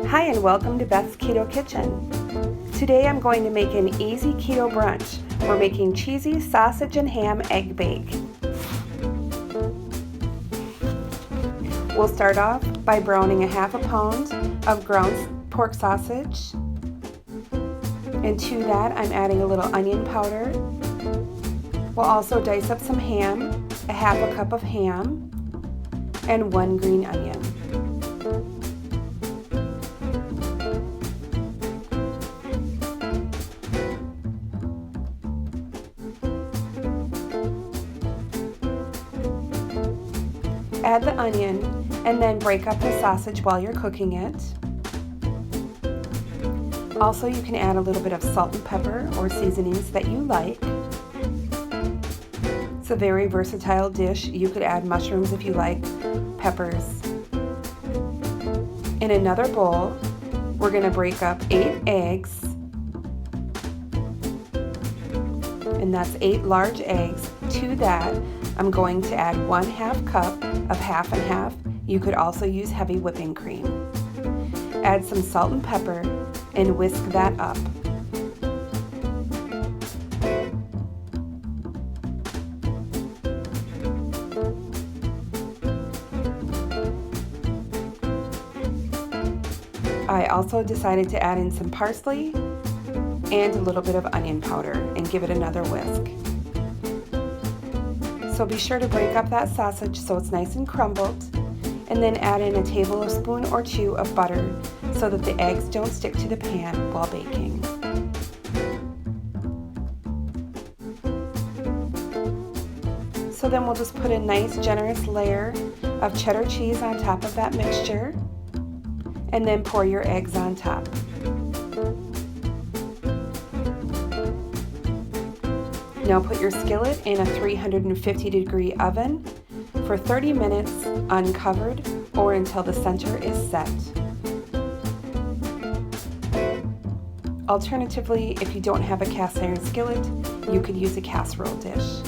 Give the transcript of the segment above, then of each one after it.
Hi and welcome to Beth's Keto Kitchen. Today I'm going to make an easy keto brunch. We're making cheesy sausage and ham egg bake. We'll start off by browning a half a pound of ground pork sausage. And to that I'm adding a little onion powder. We'll also dice up some ham, a half a cup of ham, and 1 green onion. Add the onion and then break up the sausage while you're cooking it. Also, you can add a little bit of salt and pepper or seasonings that you like. It's a very versatile dish. You could add mushrooms if you like, peppers. In another bowl, we're going to break up 8 eggs, and that's 8 large eggs. To that, I'm going to add 1/2 cup of half and half. You could also use heavy whipping cream. Add some salt and pepper and whisk that up. I also decided to add in some parsley and a little bit of onion powder and give it another whisk. So be sure to break up that sausage so it's nice and crumbled, and then add in a tablespoon or 2 of butter so that the eggs don't stick to the pan while baking. So then we'll just put a nice generous layer of cheddar cheese on top of that mixture, and then pour your eggs on top. Now put your skillet in a 350-degree oven for 30 minutes uncovered or until the center is set. Alternatively, if you don't have a cast iron skillet, you could use a casserole dish.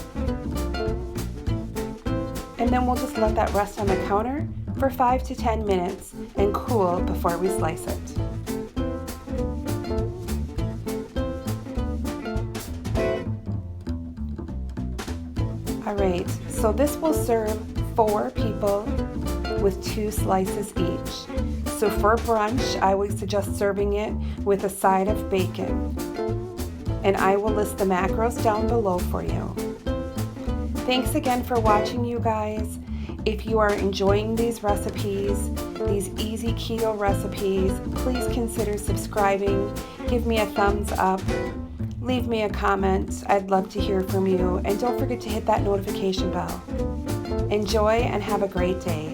And then we'll just let that rest on the counter for 5 to 10 minutes and cool before we slice it. Alright, so this will serve 4 people with 2 slices each. So for brunch, I would suggest serving it with a side of bacon. And I will list the macros down below for you. Thanks again for watching, you guys. If you are enjoying these recipes, these easy keto recipes, please consider subscribing. Give me a thumbs up. Leave me a comment. I'd love to hear from you. And don't forget to hit that notification bell. Enjoy and have a great day.